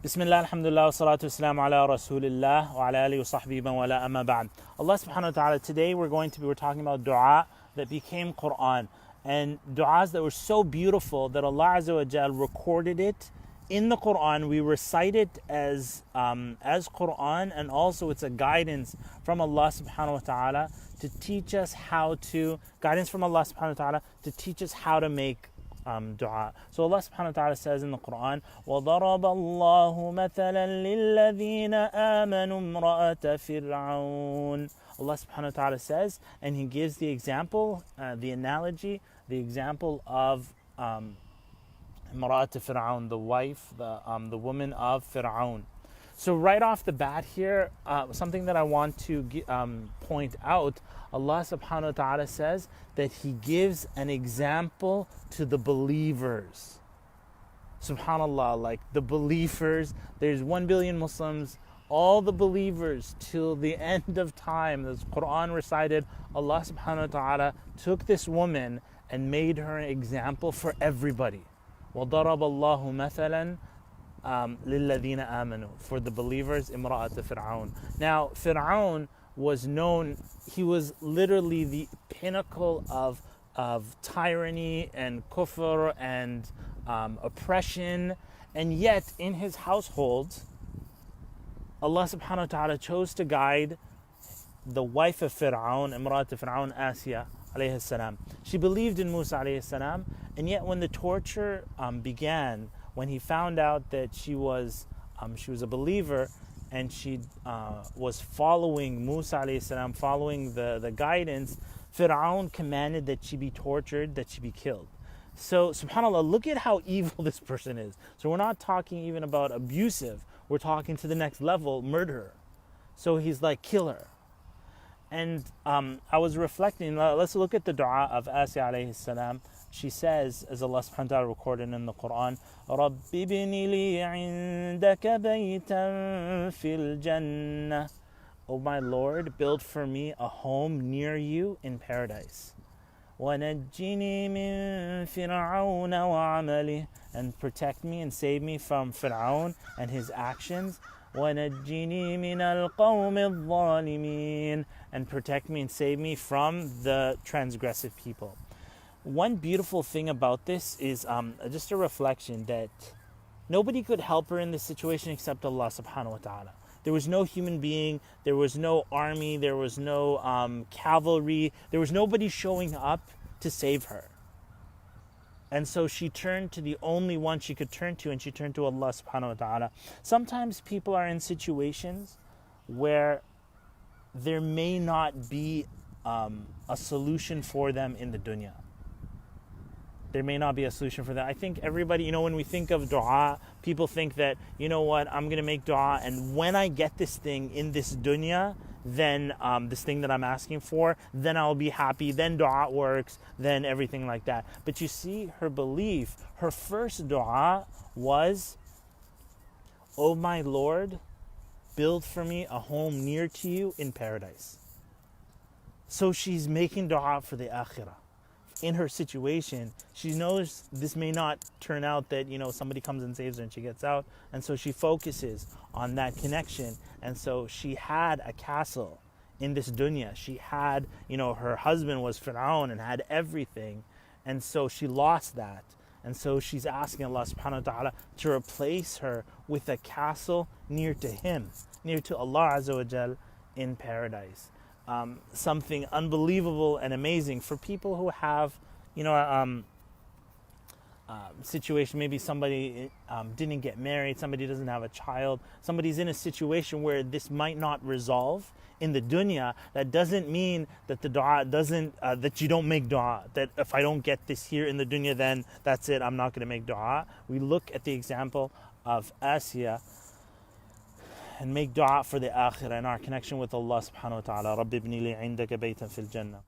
Bismillah, alhamdulillah, wa salatu wassalamu ala rasulillah wa ala alihi wa sahbihi man wala amma ba'd. Allah subhanahu wa ta'ala, today we're talking about dua that became Quran, and du'as that were so beautiful that Allah Azza wa Jal recorded it in the Quran. We recite it as Quran, and also it's a guidance from Allah subhanahu wa ta'ala to teach us how to make dua. So Allah subhanahu wa ta'ala says in the Quran, وَضَرَبَ اللَّهُ مَثَلًا لِلَّذِينَ آمَنُوا امْرَأَةَ فِرْعَوْنَ. Allah subhanahu wa ta'ala says, and He gives the example, the analogy, the example of imra'at Fir'aun, the wife, the woman of Fir'aun. So right off the bat here, something that I want to point out, Allah subhanahu wa ta'ala says that He gives an example to the believers. Subhanallah, like the believers, there's 1 billion Muslims, all the believers till the end of time. The Quran recited, Allah subhanahu wa ta'ala took this woman and made her an example for everybody. وَضَرَبَ اللَّهُ مَثَلًا لِلَّذِينَ آمَنُوا, for the believers, imra'at Fir'aun. Now, Fir'aun was known, he was literally the pinnacle of tyranny and kufr and oppression, and yet in his household, Allah subhanahu wa ta'ala chose to guide the wife of Fir'aun, imra'at Fir'aun, Asya alayhi salam. She believed in Musa alayhi salam, and yet when the torture began, when he found out that she was a believer and she was following Musa alayhi salam, following the guidance, Fir'aun commanded that she be tortured, that she be killed. So subhanAllah, look at how evil this person is. So we're not talking even about abusive, we're talking to the next level, murderer. So he's like, kill her. And I was reflecting, let's look at the dua of Asya alayhi salam. She says, as Allah subhanahu wa ta'ala recorded in the Quran, رَبِّ ابْنِ لِي عِنْدَكَ بَيْتًا فِي الْجَنَّةِ. O my Lord, build for me a home near you in paradise. وَنَجِّنِي مِن فِرْعَوْنَ وَعَمَلِهِ. And protect me and save me from Fir'aun and his actions. وَنَجِّنِي مِنَ الْقَوْمِ الظَّالِمِينَ. And protect me and save me from the transgressive people. One beautiful thing about this is just a reflection that nobody could help her in this situation except Allah subhanahu wa ta'ala. There was no human being, there was no army, there was no cavalry, there was nobody showing up to save her. And so she turned to the only one she could turn to, and she turned to Allah subhanahu wa ta'ala. Sometimes people are in situations where there may not be a solution for them in the dunya. There may not be a solution for that. I think everybody, when we think of dua, people think that, I'm going to make dua, and when I get this thing in this dunya, then this thing that I'm asking for, then I'll be happy, then dua works, then everything like that. But you see, her belief, her first dua was, O my Lord, build for me a home near to you in paradise. So she's making dua for the akhirah. In her situation, she knows this may not turn out that, somebody comes and saves her and she gets out. And so she focuses on that connection. And so she had a castle in this dunya. She had, her husband was Fir'aun and had everything. And so she lost that. And so she's asking Allah subhanahu wa ta'ala to replace her with a castle near to Him, near to Allah Azza wa Jal in paradise. Something unbelievable and amazing for people who have, situation. Maybe somebody didn't get married, somebody doesn't have a child, somebody's in a situation where this might not resolve in the dunya. That doesn't mean that the dua doesn't, that you don't make dua. That if I don't get this here in the dunya, then that's it, I'm not going to make dua. We look at the example of Asya and make dua for the akhirah and our connection with Allah subhanahu wa ta'ala. رَبِّ ابْنِ لِي عِنْدَكَ بَيْتًا فِي الْجَنَّةِ.